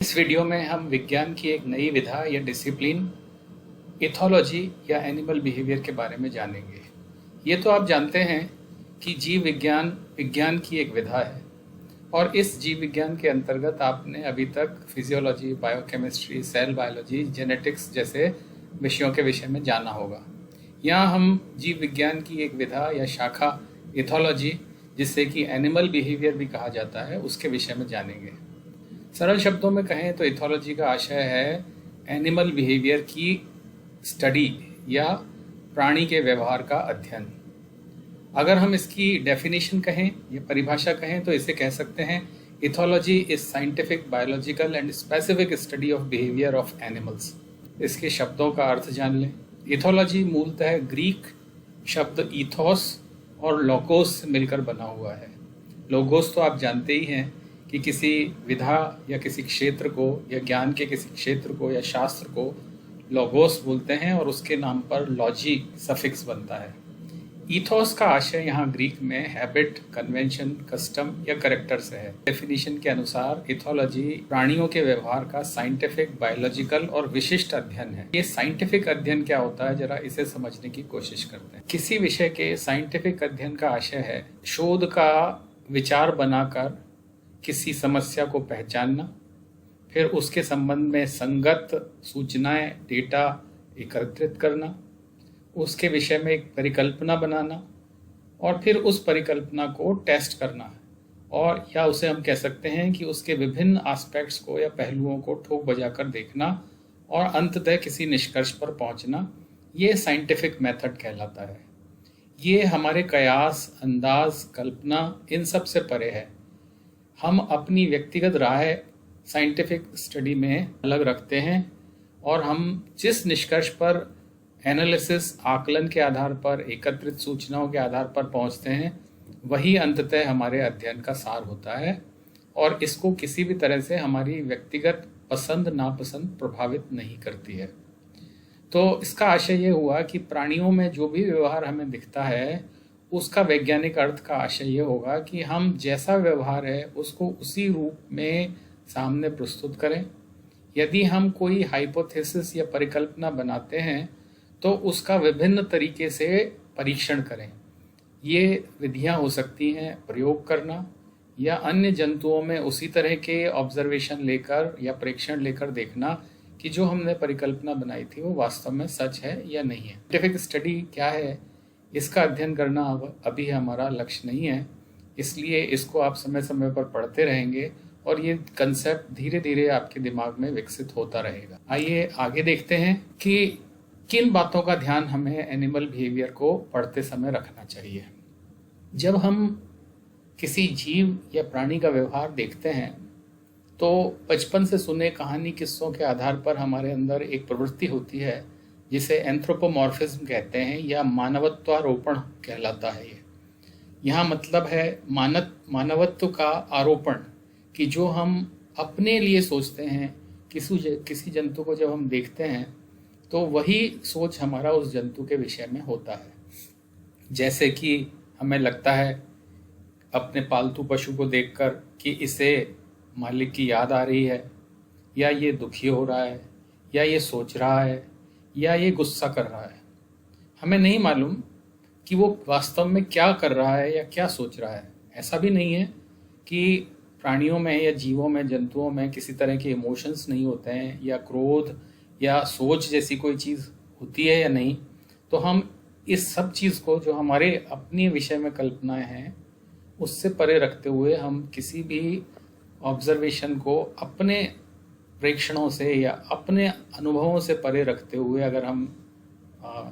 इस वीडियो में हम विज्ञान की एक नई विधा या डिसिप्लिन इथोलॉजी या एनिमल बिहेवियर के बारे में जानेंगे। ये तो आप जानते हैं कि जीव विज्ञान विज्ञान की एक विधा है और इस जीव विज्ञान के अंतर्गत आपने अभी तक physiology, biochemistry, cell biology, genetics जैसे विषयों के विषय में जाना होगा। यहाँ हम जीव विज्ञान की एक विधा या शाखा इथोलॉजी, जिससे कि एनिमल बिहेवियर भी कहा जाता है, उसके विषय में जानेंगे। सरल शब्दों में कहें तो इथोलॉजी का आशय है एनिमल बिहेवियर की स्टडी या प्राणी के व्यवहार का अध्ययन। अगर हम इसकी डेफिनेशन कहें या परिभाषा कहें तो इसे कह सकते हैं ethology is scientific, biological and specific study of behaviour of animals. इसके शब्दों का अर्थ जान लें। इथोलॉजी मूलतः ग्रीक शब्द ईथोस और लोगोस से मिलकर बना हुआ है। लोगोस तो आप जानते ही हैं कि किसी विधा या किसी क्षेत्र को या ज्ञान के किसी क्षेत्र को या शास्त्र को लोगोस बोलते हैं और उसके नाम पर लॉजी सफिक्स बनता है। ईथोस का आशय यहाँ ग्रीक में हैबिट, कन्वेंशन, कस्टम या करेक्टर से है। डेफिनेशन के अनुसार इथोलॉजी प्राणियों के व्यवहार का साइंटिफिक, बायोलॉजिकल और विशिष्ट अध्ययन है। ये साइंटिफिक अध्ययन क्या होता है, जरा इसे समझने की कोशिश करते हैं। किसी विषय के साइंटिफिक अध्ययन का आशय है शोध का विचार बनाकर किसी समस्या को पहचानना, फिर उसके संबंध में संगत सूचनाएं, डेटा एकत्रित करना, उसके विषय में एक परिकल्पना बनाना और फिर उस परिकल्पना को टेस्ट करना, और या उसे हम कह सकते हैं कि उसके विभिन्न एस्पेक्ट्स को या पहलुओं को ठोक बजाकर देखना और अंततः किसी निष्कर्ष पर पहुंचना। ये साइंटिफिक मेथड कहलाता है। ये हमारे कयास, अंदाज, कल्पना इन सब से परे है। हम अपनी व्यक्तिगत राय साइंटिफिक स्टडी में अलग रखते हैं और हम जिस निष्कर्ष पर एनालिसिस, आकलन के आधार पर, एकत्रित सूचनाओं के आधार पर पहुंचते हैं, वही अंततः हमारे अध्ययन का सार होता है और इसको किसी भी तरह से हमारी व्यक्तिगत पसंद नापसंद प्रभावित नहीं करती है। तो इसका आशय ये हुआ कि प्राणियों में जो भी व्यवहार हमें दिखता है उसका वैज्ञानिक अर्थ का आशय ये होगा कि हम जैसा व्यवहार है उसको उसी रूप में सामने प्रस्तुत करें। यदि हम कोई हाइपोथेसिस या परिकल्पना बनाते हैं तो उसका विभिन्न तरीके से परीक्षण करें। ये विधियां हो सकती हैं प्रयोग करना या अन्य जंतुओं में उसी तरह के ऑब्जर्वेशन लेकर या परीक्षण लेकर देखना कि जो हमने परिकल्पना बनाई थी वो वास्तव में सच है या नहीं है। साइंटिफिक स्टडी क्या है, इसका अध्ययन करना अभी हमारा लक्ष्य नहीं है, इसलिए इसको आप समय समय पर पढ़ते रहेंगे और ये कंसेप्ट धीरे धीरे आपके दिमाग में विकसित होता रहेगा। आइए आगे देखते हैं कि किन बातों का ध्यान हमें एनिमल बिहेवियर को पढ़ते समय रखना चाहिए। जब हम किसी जीव या प्राणी का व्यवहार देखते हैं तो बचपन से सुने कहानी किस्सों के आधार पर हमारे अंदर एक प्रवृत्ति होती है जिसे एंथ्रोपोमॉर्फिज्म कहते हैं या मानवत्वारोपण कहलाता है। ये यहाँ मतलब है मानवत्व का आरोपण, कि जो हम अपने लिए सोचते हैं किसी जंतु को जब हम देखते हैं तो वही सोच हमारा उस जंतु के विषय में होता है। जैसे कि हमें लगता है अपने पालतू पशु को देखकर कि इसे मालिक की याद आ रही है, या ये दुखी हो रहा है, या ये सोच रहा है, या ये गुस्सा कर रहा है। हमें नहीं मालूम कि वो वास्तव में क्या कर रहा है या क्या सोच रहा है। ऐसा भी नहीं है कि प्राणियों में या जीवों में, जंतुओं में किसी तरह के इमोशंस नहीं होते हैं या क्रोध या सोच जैसी कोई चीज़ होती है या नहीं। तो हम इस सब चीज़ को, जो हमारे अपने विषय में कल्पनाएं हैं, उससे परे रखते हुए हम किसी भी ऑब्जर्वेशन को अपने प्रेक्षणों से या अपने अनुभवों से परे रखते हुए अगर हम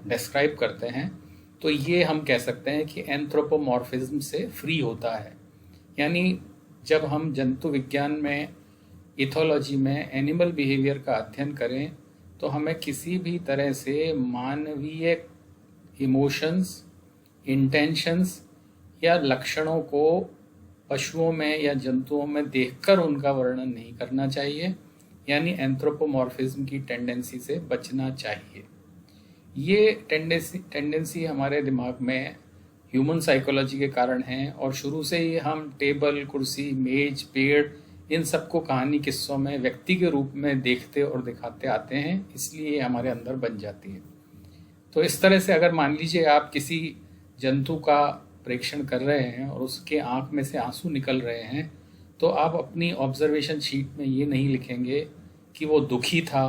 डिस्क्राइब करते हैं तो ये हम कह सकते हैं कि एंथ्रोपोमॉर्फिज्म से फ्री होता है। यानी जब हम जंतु विज्ञान में, इथोलॉजी में एनिमल बिहेवियर का अध्ययन करें तो हमें किसी भी तरह से मानवीय इमोशंस, इंटेंशंस या लक्षणों को पशुओं में या जंतुओं में देखकर उनका वर्णन नहीं करना चाहिए। यानी एंथ्रोपोमॉर्फिज्म की टेंडेंसी से बचना चाहिए। ये टेंडेंसी हमारे दिमाग में ह्यूमन साइकोलॉजी के कारण है और शुरू से ही हम टेबल, कुर्सी, मेज, पेड़ इन सबको कहानी किस्सों में व्यक्ति के रूप में देखते और दिखाते आते हैं, इसलिए ये हमारे अंदर बन जाती है। तो इस तरह से अगर मान लीजिए आप किसी जंतु का प्रेक्षण कर रहे हैं और उसके आँख में से आंसू निकल रहे हैं, तो आप अपनी ऑब्जर्वेशन शीट में ये नहीं लिखेंगे कि वो दुखी था।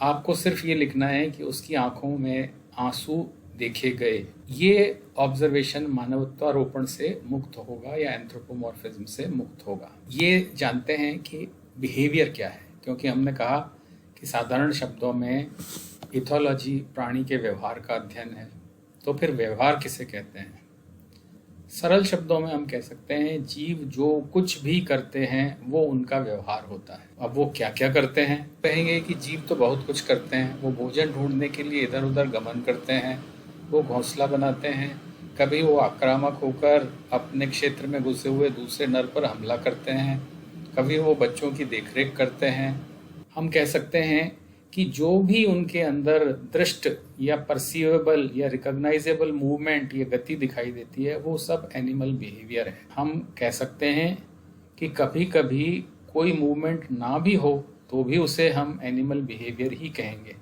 आपको सिर्फ ये लिखना है कि उसकी आंखों में आंसू देखे गए। ये ऑब्जर्वेशन मानवत्वारोपण से मुक्त होगा या एंथ्रोपोमॉर्फिज्म से मुक्त होगा। ये जानते हैं कि बिहेवियर क्या है, क्योंकि हमने कहा कि साधारण शब्दों में इथोलॉजी प्राणी के व्यवहार का अध्ययन है। तो फिर व्यवहार किसे कहते हैं? सरल शब्दों में हम कह सकते हैं जीव जो कुछ भी करते हैं वो उनका व्यवहार होता है। अब वो क्या क्या करते हैं? कहेंगे कि जीव तो बहुत कुछ करते हैं। वो भोजन ढूंढने के लिए इधर उधर गमन करते हैं, वो घोंसला बनाते हैं, कभी वो आक्रामक होकर अपने क्षेत्र में घुसे हुए दूसरे नर पर हमला करते हैं, कभी वो बच्चों की देखरेख करते हैं। हम कह सकते हैं कि जो भी उनके अंदर दृष्ट या परसीवेबल या रिकॉग्नाइजेबल मूवमेंट या गति दिखाई देती है वो सब एनिमल बिहेवियर है। हम कह सकते हैं कि कभी कभी कोई मूवमेंट ना भी हो तो भी उसे हम एनिमल बिहेवियर ही कहेंगे।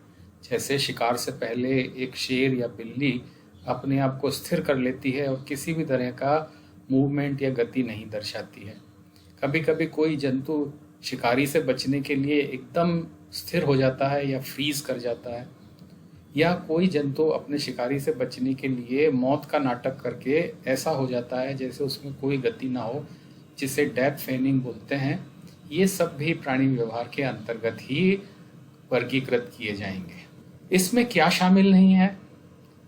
जैसे शिकार से पहले एक शेर या बिल्ली अपने आप को स्थिर कर लेती है और किसी भी तरह का मूवमेंट या गति नहीं दर्शाती है। कभी कभी कोई जंतु शिकारी से बचने के लिए एकदम स्थिर हो जाता है या फ्रीज कर जाता है, या कोई जंतु अपने शिकारी से बचने के लिए मौत का नाटक करके ऐसा हो जाता है जैसे उसमें कोई गति ना हो, जिसे डेथ फेनिंग बोलते हैं। ये सब भी प्राणी व्यवहार के अंतर्गत ही वर्गीकृत किए जाएंगे। इसमें क्या शामिल नहीं है?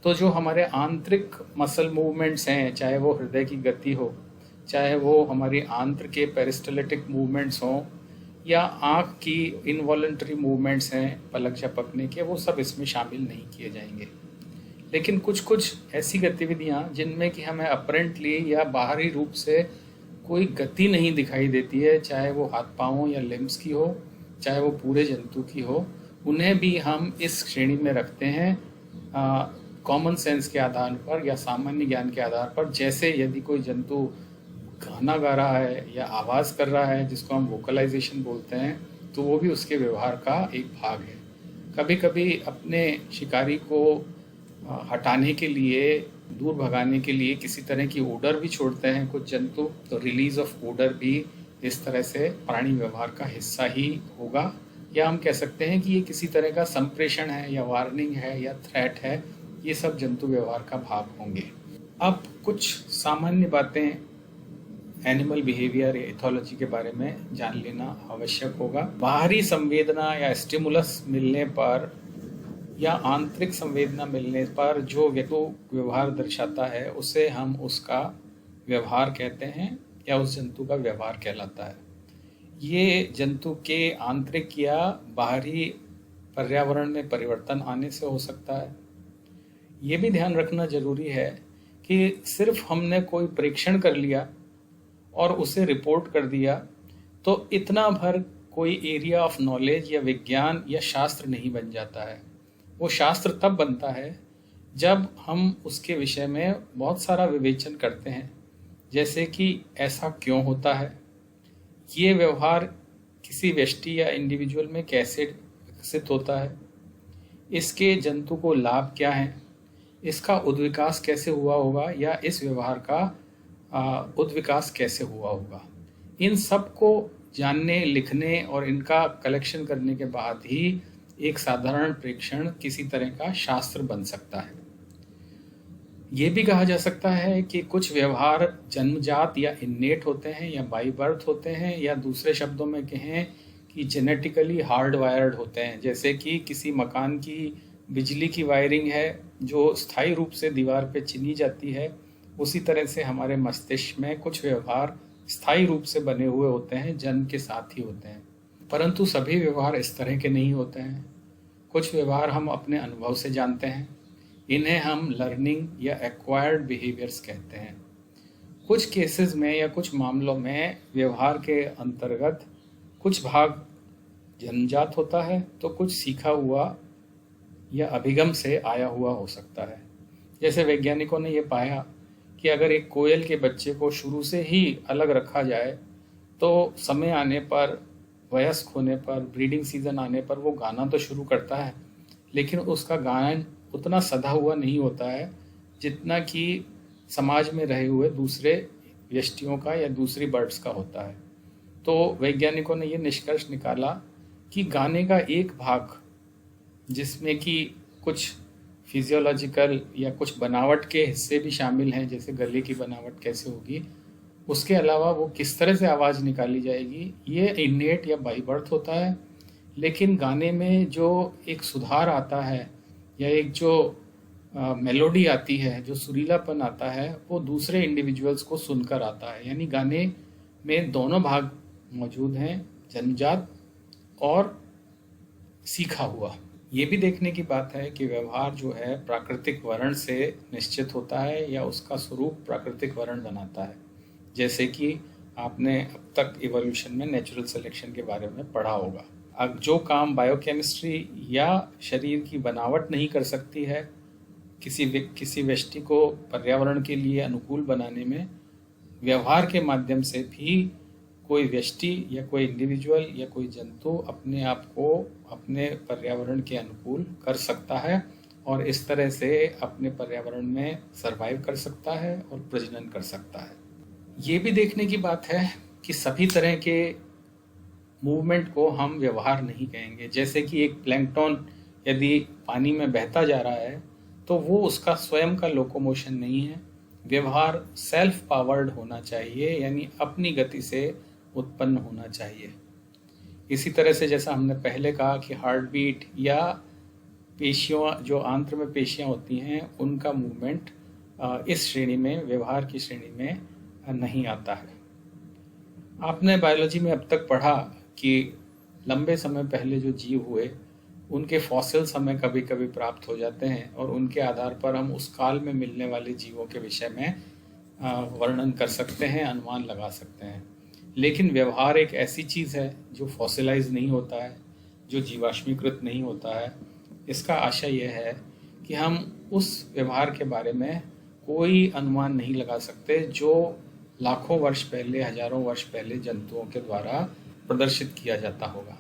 तो जो हमारे आंतरिक मसल मूवमेंट्स हैं, चाहे वो हृदय की गति हो, चाहे वो हमारी आंत्र के पेरिस्टलेटिक मूवमेंट्स हों, या आँख की इनवॉलंटरी मूवमेंट्स हैं पलक झपकने के, वो सब इसमें शामिल नहीं किए जाएंगे। लेकिन कुछ कुछ ऐसी गतिविधियाँ जिनमें कि हमें अपरेंटली या बाहरी रूप से कोई गति नहीं दिखाई देती है, चाहे वो हाथ पाँवों या लिम्स की हो, चाहे वो पूरे जंतु की हो, उन्हें भी हम इस श्रेणी में रखते हैं कॉमन सेंस के आधार पर या सामान्य ज्ञान के आधार पर। जैसे यदि कोई जंतु गाना गा रहा है या आवाज़ कर रहा है, जिसको हम वोकलाइजेशन बोलते हैं, तो वो भी उसके व्यवहार का एक भाग है। कभी कभी अपने शिकारी को हटाने के लिए, दूर भगाने के लिए किसी तरह की ओडर भी छोड़ते हैं कुछ जंतु, तो रिलीज ऑफ ओडर भी इस तरह से प्राणी व्यवहार का हिस्सा ही होगा। या हम कह सकते हैं कि ये किसी तरह का संप्रेषण है या वार्निंग है या थ्रेट है, ये सब जंतु व्यवहार का भाग होंगे। अब कुछ सामान्य बातें एनिमल बिहेवियर या इथोलॉजी के बारे में जान लेना आवश्यक होगा। बाहरी संवेदना या स्टिमुलस मिलने पर या आंतरिक संवेदना मिलने पर जो व्यक्ति व्यवहार दर्शाता है उसे हम उसका व्यवहार कहते हैं या उस जंतु का व्यवहार कहलाता है। ये जंतु के आंतरिक या बाहरी पर्यावरण में परिवर्तन आने से हो सकता है। ये भी ध्यान रखना जरूरी है कि सिर्फ हमने कोई परीक्षण कर लिया और उसे रिपोर्ट कर दिया तो इतना भर कोई एरिया ऑफ नॉलेज या विज्ञान या शास्त्र नहीं बन जाता है। वो शास्त्र तब बनता है जब हम उसके विषय में बहुत सारा विवेचन करते हैं, जैसे कि ऐसा क्यों होता है, ये व्यवहार किसी व्यष्टि या इंडिविजुअल में कैसे विकसित होता है, इसके जंतु को लाभ क्या है, इसका उद्विकास कैसे हुआ होगा या इस व्यवहार का उद्विकास कैसे हुआ होगा। इन सब को जानने, लिखने और इनका कलेक्शन करने के बाद ही एक साधारण प्रेक्षण किसी तरह का शास्त्र बन सकता है। ये भी कहा जा सकता है कि कुछ व्यवहार जन्मजात या इन्नेट होते हैं या बाई बर्थ होते हैं, या दूसरे शब्दों में कहें कि जेनेटिकली हार्ड वायर्ड होते हैं। जैसे कि किसी मकान की बिजली की वायरिंग है जो स्थायी रूप से दीवार पे चिनी जाती है, उसी तरह से हमारे मस्तिष्क में कुछ व्यवहार स्थायी रूप से बने हुए होते हैं, जन्म के साथ ही होते हैं। परंतु सभी व्यवहार इस तरह के नहीं होते हैं। कुछ व्यवहार हम अपने अनुभव से जानते हैं, इन्हें हम लर्निंग या एक्वायर्ड बिहेवियर्स कहते हैं। कुछ केसेस में या कुछ मामलों में व्यवहार के अंतर्गत कुछ भाग जन्मजात होता है तो कुछ सीखा हुआ या अभिगम से आया हुआ हो सकता है। जैसे वैज्ञानिकों ने यह पाया कि अगर एक कोयल के बच्चे को शुरू से ही अलग रखा जाए तो समय आने पर, वयस्क होने पर, ब्रीडिंग सीजन आने पर वो गाना तो शुरू करता है, लेकिन उसका गायन उतना सधा हुआ नहीं होता है जितना कि समाज में रहे हुए दूसरे व्यष्टियों का या दूसरी बर्ड्स का होता है। तो वैज्ञानिकों ने ये निष्कर्ष निकाला कि गाने का एक भाग, जिसमें कि कुछ फिजियोलॉजिकल या कुछ बनावट के हिस्से भी शामिल हैं, जैसे गले की बनावट कैसे होगी, उसके अलावा वो किस तरह से आवाज़ निकाली जाएगी, ये इन्नेट या बाई बर्थ होता है। लेकिन गाने में जो एक सुधार आता है या एक जो मेलोडी आती है, जो सुरीलापन आता है, वो दूसरे इंडिविजुअल्स को सुनकर आता है। यानी गाने में दोनों भाग मौजूद हैं, जन्मजात और सीखा हुआ। ये भी देखने की बात है कि व्यवहार जो है प्राकृतिक वर्ण से निश्चित होता है या उसका स्वरूप प्राकृतिक वर्ण बनाता है। जैसे कि आपने अब तक इवोल्यूशन में नेचुरल सिलेक्शन के बारे में पढ़ा होगा। अब जो काम बायोकेमिस्ट्री या शरीर की बनावट नहीं कर सकती है, किसी व्यक्ति को पर्यावरण के लिए अनुकूल बनाने में, व्यवहार के माध्यम से भी कोई व्यक्ति या कोई इंडिविजुअल या कोई जंतु अपने आप को अपने पर्यावरण के अनुकूल कर सकता है और इस तरह से अपने पर्यावरण में सरवाइव कर सकता है और प्रजनन कर सकता है। ये भी देखने की बात है कि सभी तरह के मूवमेंट को हम व्यवहार नहीं कहेंगे। जैसे कि एक प्लैंकटन यदि पानी में बहता जा रहा है तो वो उसका स्वयं का लोकोमोशन नहीं है। व्यवहार सेल्फ पावर्ड होना चाहिए, यानी अपनी गति से उत्पन्न होना चाहिए। इसी तरह से जैसा हमने पहले कहा कि हार्ट बीट या पेशियों, जो आंत्र में पेशियां होती हैं, उनका मूवमेंट इस श्रेणी में, व्यवहार की श्रेणी में नहीं आता है। आपने बायोलॉजी में अब तक पढ़ा कि लंबे समय पहले जो जीव हुए उनके फॉसिल्स हमें कभी कभी प्राप्त हो जाते हैं और उनके आधार पर हम उस काल में मिलने वाले जीवों के विषय में वर्णन कर सकते हैं, अनुमान लगा सकते हैं। लेकिन व्यवहार एक ऐसी चीज़ है जो फॉसिलाइज नहीं होता है, जो जीवाश्मीकृत नहीं होता है। इसका आशय यह है कि हम उस व्यवहार के बारे में कोई अनुमान नहीं लगा सकते जो लाखों वर्ष पहले, हजारों वर्ष पहले जंतुओं के द्वारा प्रदर्शित किया जाता होगा।